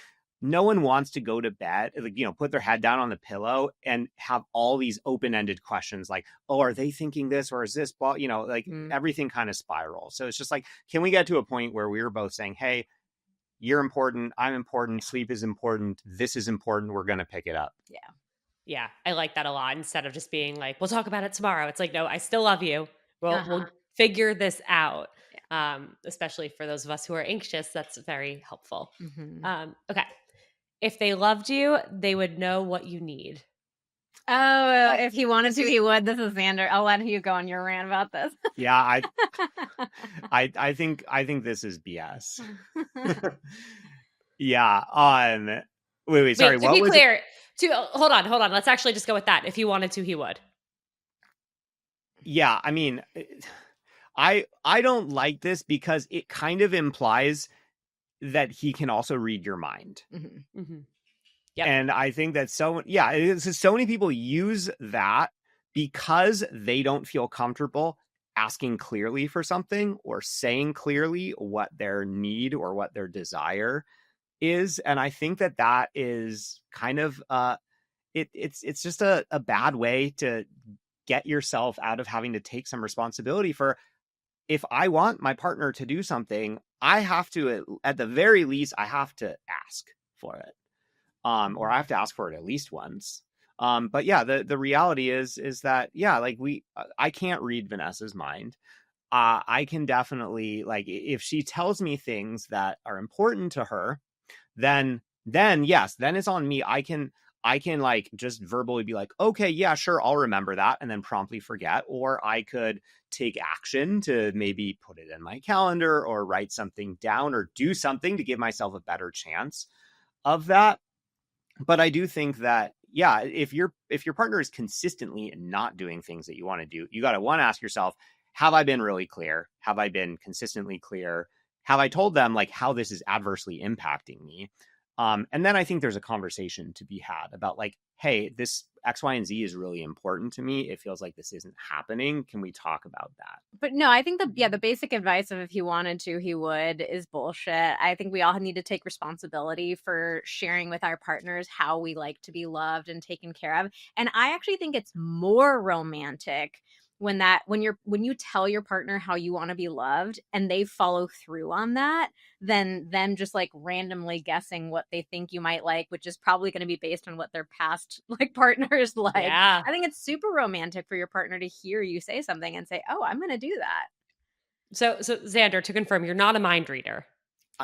no one wants to go to bed, like, you know, put their head down on the pillow and have all these open-ended questions like, oh, are they thinking this or is this, you know, like everything kind of spirals. So it's just like, can we get to a point where we're both saying, hey, you're important, I'm important, sleep is important, this is important, we're gonna pick it up. Yeah, I like that a lot. Instead of just being like, we'll talk about it tomorrow. It's like, no, I still love you. We'll figure this out. Especially for those of us who are anxious, that's very helpful. Okay. If they loved you, they would know what you need. Oh, if he wanted to, he would. This is Xander. I'll let you go on your rant about this. Yeah, I think this is BS. Yeah. Wait. Sorry. To be clear, hold on. Let's actually just go with that. If he wanted to, he would. Yeah, I mean, I don't like this because it kind of implies that he can also read your mind. Yep. And I think that so many people use that because they don't feel comfortable asking clearly for something or saying clearly what their need or what their desire is. And I think that is kind of it's just a bad way to get yourself out of having to take some responsibility for, if I want my partner to do something, I have to, at the very least, I have to ask for it. Or I have to ask for it at least once. But yeah, the reality is that, yeah, like I can't read Vanessa's mind. I can definitely, like, if she tells me things that are important to her, then yes, then it's on me. I can like just verbally be like, okay, yeah, sure, I'll remember that, and then promptly forget. Or I could take action to maybe put it in my calendar or write something down or do something to give myself a better chance of that. But I do think that, yeah, if your partner is consistently not doing things that you want to do, you got to ask yourself, have I been really clear? Have I been consistently clear? Have I told them like how this is adversely impacting me? And then I think there's a conversation to be had about like, hey, this X, Y, and Z is really important to me. It feels like this isn't happening. Can we talk about that? But no, I think the basic advice of if he wanted to, he would is bullshit. I think we all need to take responsibility for sharing with our partners how we like to be loved and taken care of. And I actually think it's more romantic when you tell your partner how you want to be loved and they follow through on that, than them just like randomly guessing what they think you might like, which is probably going to be based on what their past like partners like. Yeah. I think it's super romantic for your partner to hear you say something and say, oh, I'm going to do that. So Xander, to confirm, you're not a mind reader.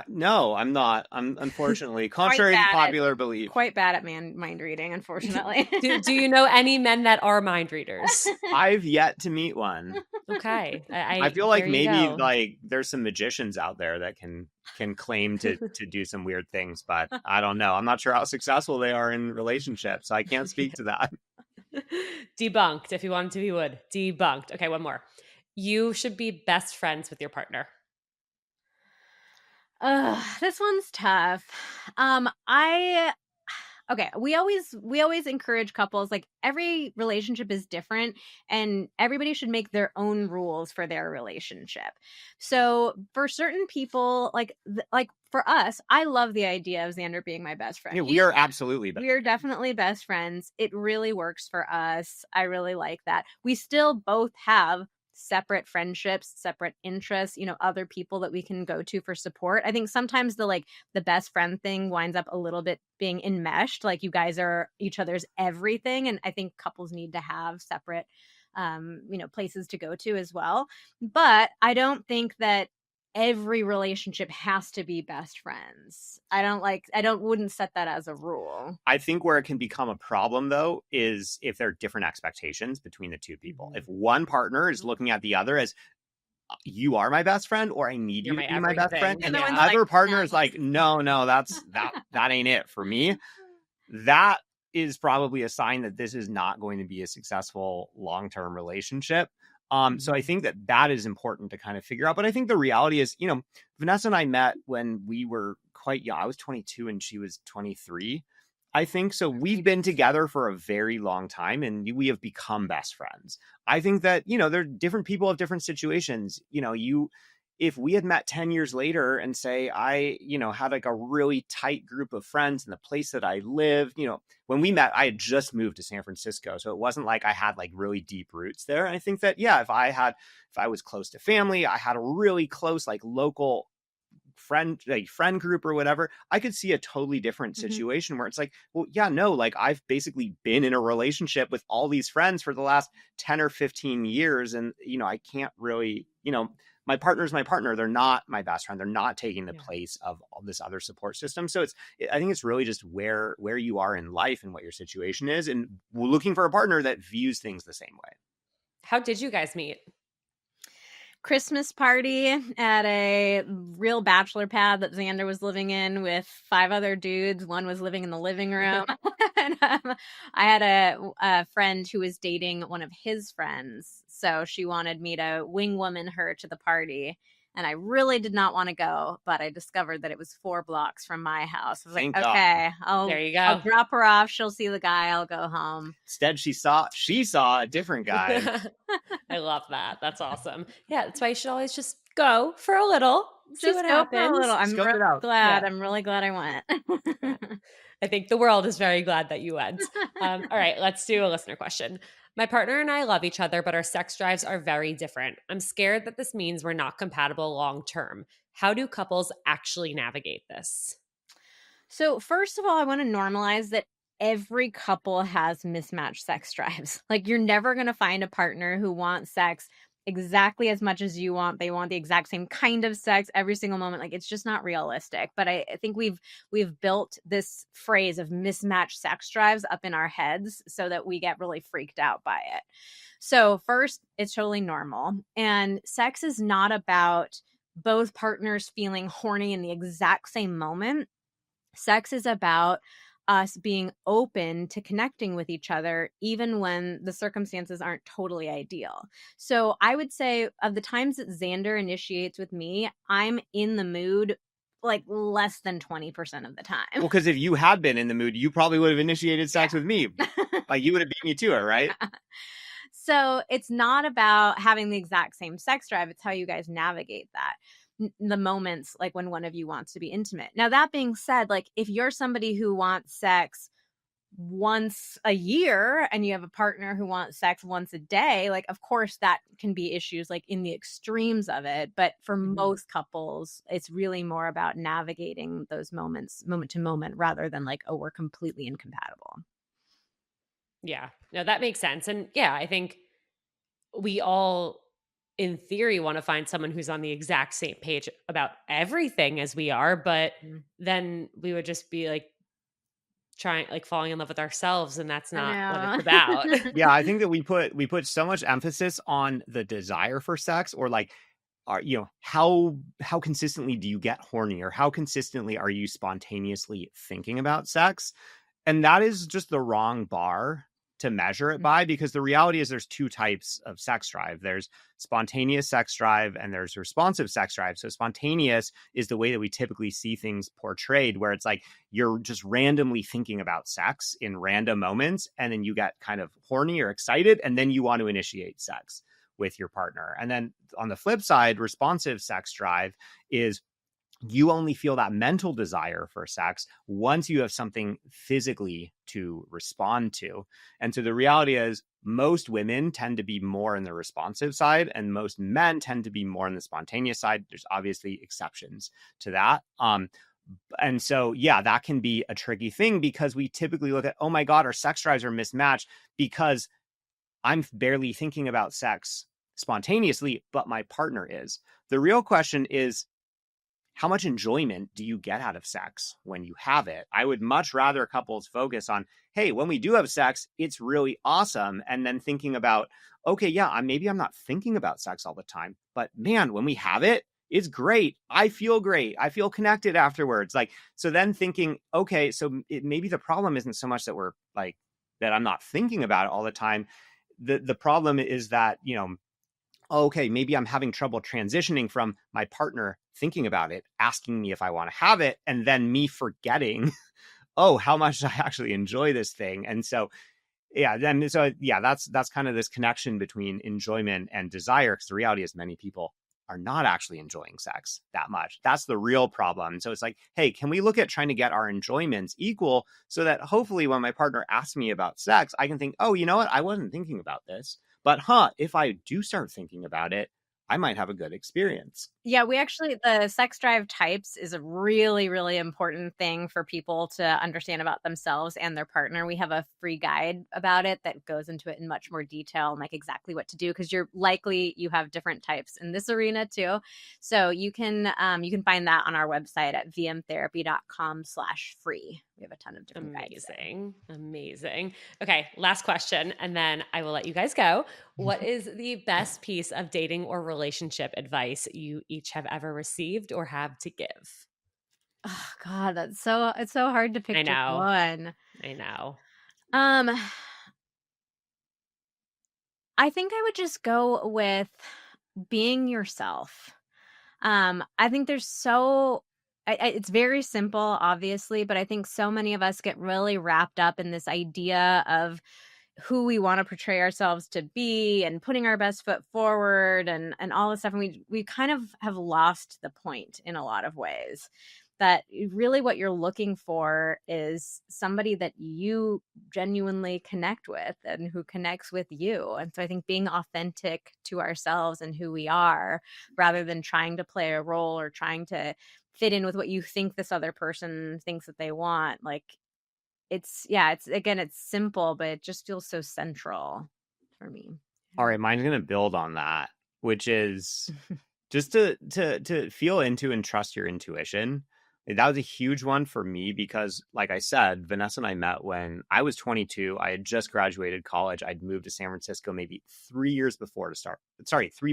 No, I'm not. I'm unfortunately, contrary to popular belief, quite bad at mind reading, unfortunately. Do you know any men that are mind readers? I've yet to meet one. Okay. I feel like maybe like there's some magicians out there that can claim to do some weird things, but I don't know. I'm not sure how successful they are in relationships, so I can't speak to that. Debunked. If you wanted to, he would. Debunked. Okay, one more. You should be best friends with your partner. This one's tough. I Okay, we always encourage couples, like, every relationship is different and everybody should make their own rules for their relationship. So for certain people, like for us, I love the idea of Xander being my best friend. Yeah, we are absolutely We are definitely best friends. It really works for us. I really like that. We still both have separate friendships, separate interests, other people that we can go to for support. I think sometimes the best friend thing winds up a little bit being enmeshed. Like, you guys are each other's everything. And I think couples need to have separate places to go to as well. But I don't think that every relationship has to be best friends. Wouldn't set that as a rule. I think where it can become a problem, though, is if there are different expectations between the two people. If one partner is looking at the other as, you are my best friend, or I need you to be my best friend, and the other partner is like, no, that ain't it for me, that is probably a sign that this is not going to be a successful long-term relationship. So I think that is important to kind of figure out. But I think the reality is, Vanessa and I met when we were quite young. I was 22 and she was 23, I think. So we've been together for a very long time and we have become best friends. I think that, there are different people have different situations. If we had met 10 years later and say, I, had like a really tight group of friends in the place that I lived, when we met, I had just moved to San Francisco. So it wasn't like I had like really deep roots there. And I think that, if I was close to family, I had a really close, like local friend group or whatever, I could see a totally different situation where it's like, well, yeah, no, like I've basically been in a relationship with all these friends for the last 10 or 15 years. And, I can't really, my partner's my partner. They're not my best friend. They're not taking the place of all this other support system. So I think it's really just where you are in life and what your situation is, and looking for a partner that views things the same way. How did you guys meet? Christmas party at a real bachelor pad that Xander was living in with 5 other dudes. One was living in the living room. And, I had a friend who was dating one of his friends. So she wanted me to wing woman her to the party. And I really did not want to go, but I discovered that it was 4 blocks from my house. I was like, okay, there you go. I'll drop her off. She'll see the guy. I'll go home. Instead, she saw a different guy. I love that. That's awesome. Yeah, that's why you should always just go for a little. See what happens. For a little. I'm really glad. I'm really glad I went. I think the world is very glad that you went. All right, let's do a listener question. My partner and I love each other, but our sex drives are very different. I'm scared that this means we're not compatible long term. How do couples actually navigate this? So first of all, I want to normalize that every couple has mismatched sex drives. Like, you're never going to find a partner who wants sex exactly as much as you want. They want the exact same kind of sex every single moment. Like, it's just not realistic. But I think we've built this phrase of mismatched sex drives up in our heads so that we get really freaked out by it. So first, it's totally normal. And sex is not about both partners feeling horny in the exact same moment. Sex is about us being open to connecting with each other, even when the circumstances aren't totally ideal. So I would say, of the times that Xander initiates with me, I'm in the mood like less than 20% of the time. Well, because if you had been in the mood, you probably would have initiated sex with me. Like, you would have beat me to it, right? So it's not about having the exact same sex drive. It's how you guys navigate that. The moments like when one of you wants to be intimate. Now, that being said, like, if you're somebody who wants sex once a year and you have a partner who wants sex once a day, like, of course that can be issues like in the extremes of it. But for most couples, it's really more about navigating those moments moment to moment rather than like, oh, we're completely incompatible. Yeah, no, that makes sense. And yeah, I think we all, in theory, want to find someone who's on the exact same page about everything as we are, but then we would just be like falling in love with ourselves, and that's not what it's about. Yeah, I think that we put so much emphasis on the desire for sex, or like, how consistently do you get horny, or how consistently are you spontaneously thinking about sex? And that is just the wrong bar. to measure it by, because the reality is there's two types of sex drive. There's spontaneous sex drive and there's responsive sex drive. So spontaneous is the way that we typically see things portrayed, where it's like you're just randomly thinking about sex in random moments, and then you get kind of horny or excited, and then you want to initiate sex with your partner. And then on the flip side, responsive sex drive is you only feel that mental desire for sex once you have something physically to respond to. And so the reality is most women tend to be more in the responsive side and most men tend to be more in the spontaneous side. There's obviously exceptions to that. And so, yeah, that can be a tricky thing because we typically look at, oh my God, our sex drives are mismatched because I'm barely thinking about sex spontaneously, but my partner is. The real question is, how much enjoyment do you get out of sex when you have it? I would much rather couples focus on, hey, when we do have sex, it's really awesome. And then thinking about, okay, yeah, maybe I'm not thinking about sex all the time, but man, when we have it, it's great. I feel great. I feel connected afterwards. Like, so then thinking, okay, so maybe the problem isn't so much that we're like, that I'm not thinking about it all the time. The problem is that, okay, maybe I'm having trouble transitioning from my partner thinking about it, asking me if I want to have it, and then me forgetting, oh, how much I actually enjoy this thing. And so, that's kind of this connection between enjoyment and desire, because the reality is many people are not actually enjoying sex that much. That's the real problem. So it's like, hey, can we look at trying to get our enjoyments equal so that hopefully when my partner asks me about sex, I can think, oh, you know what? I wasn't thinking about this. But if I do start thinking about it, I might have a good experience. Yeah, the sex drive types is a really, really important thing for people to understand about themselves and their partner. We have a free guide about it that goes into it in much more detail and like exactly what to do, because you have different types in this arena too. So you can find that on our website at vmtherapy.com/free. We have a ton of different guides. Amazing. Okay, last question, and then I will let you guys go. What is the best piece of dating or relationship advice you each have ever received or have to give? Oh God, it's so hard to pick I just know. one. I know. I think I would just go with being yourself. I think it's very simple, obviously, but I think so many of us get really wrapped up in this idea of who we want to portray ourselves to be and putting our best foot forward and all this stuff. And we kind of have lost the point in a lot of ways. That really what you're looking for is somebody that you genuinely connect with and who connects with you. And so I think being authentic to ourselves and who we are, rather than trying to play a role or trying to fit in with what you think this other person thinks that they want, like it's simple, but it just feels so central for me. All right, mine's going to build on that, which is just to feel into and trust your intuition. That was a huge one for me because, like I said, Vanessa and I met when I was 22. I had just graduated college. I'd moved to San Francisco maybe 3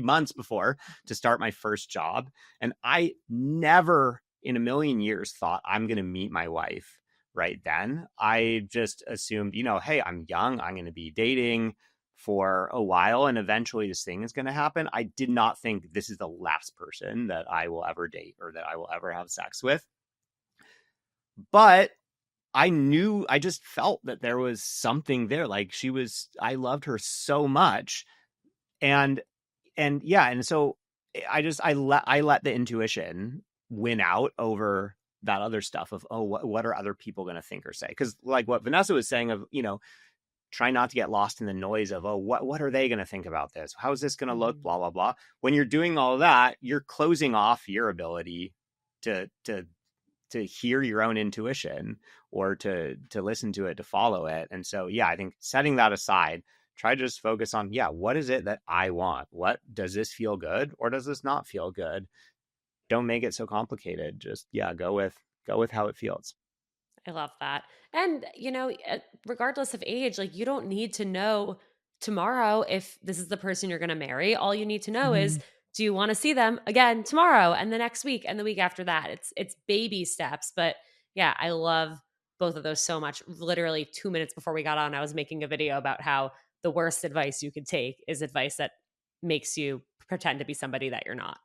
months before to start my first job. And I never in a million years thought I'm going to meet my wife right then. I just assumed, hey, I'm young. I'm going to be dating for a while and eventually this thing is going to happen. I did not think this is the last person that I will ever date or that I will ever have sex with. But I just felt that there was something there. Like I loved her so much. And so I let the intuition win out over that other stuff of, oh, what are other people going to think or say? Because like what Vanessa was saying of, try not to get lost in the noise of, oh, what are they going to think about this? How is this going to look? Blah, blah, blah. When you're doing all of that, you're closing off your ability to hear your own intuition or to listen to it, to follow it. And so, yeah, I think setting that aside, try to just focus on, what is it that I want? What does this feel good or does this not feel good? Don't make it so complicated. Just, go with how it feels. I love that. And, regardless of age, like you don't need to know tomorrow if this is the person you're going to marry. All you need to know is, do you want to see them again tomorrow and the next week and the week after that? It's baby steps. But yeah, I love both of those so much. Literally 2 minutes before we got on, I was making a video about how the worst advice you could take is advice that makes you pretend to be somebody that you're not.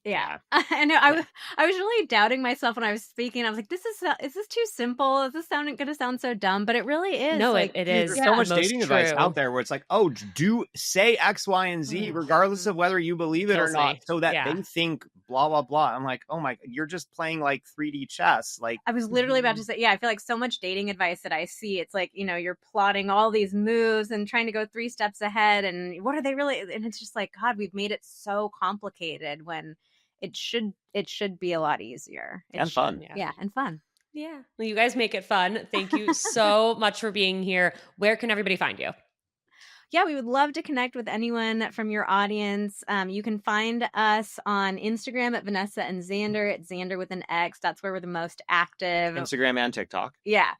Yeah. I know. I was really doubting myself when I was speaking. I was like, is this too simple? Is this going to sound so dumb? But it really is. No, like, it is. There's so much most dating advice true. out there where it's like, oh, do say X, Y, and Z, regardless of whether you believe it or Kills not, me. so that Yeah. they think blah, blah, blah. I'm like, oh my, you're just playing like 3D chess. Like, I was literally about to say, I feel like so much dating advice that I see, it's like, you're plotting all these moves and trying to go 3 steps ahead. And what are they really? And it's just like, God, we've made it so complicated when it should be a lot easier. and fun. Yeah, and fun. Yeah. Well, you guys make it fun. Thank you so much for being here. Where can everybody find you? Yeah, we would love to connect with anyone from your audience. You can find us on Instagram at Vanessa and Xander, at Xander with an X. That's where we're the most active. Instagram and TikTok. Yeah.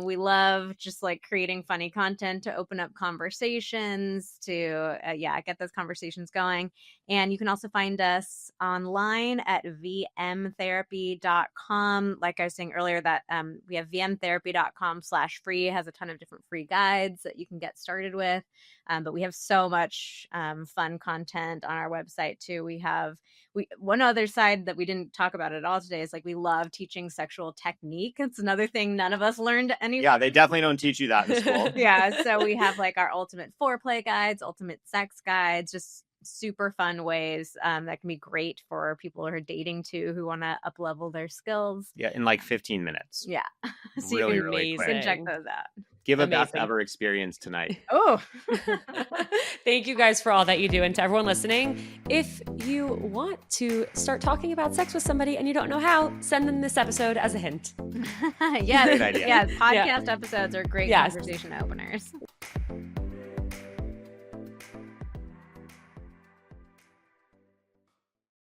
We love just like creating funny content to open up conversations, to get those conversations going. And you can also find us online at vmtherapy.com. Like I was saying earlier, that we have vmtherapy.com/free, has a ton of different free guides that you can get started with. But we have so much fun content on our website too. One other side that we didn't talk about at all today is like, we love teaching sexual technique. It's another thing none of us learned anyway. Yeah, they definitely don't teach you that in school. Yeah, so we have like our ultimate foreplay guides, ultimate sex guides, just super fun ways that can be great for people who are dating too, who want to up level their skills. Yeah, in like 15 minutes. Yeah. So Really, you really quick. can check those out. Give a Amazing. best ever experience tonight. Oh. Thank you guys for all that you do. And to everyone listening, if you want to start talking about sex with somebody and you don't know how, send them this episode as a hint. Yeah, Great idea. Yeah, podcast episodes are great Yes. conversation openers.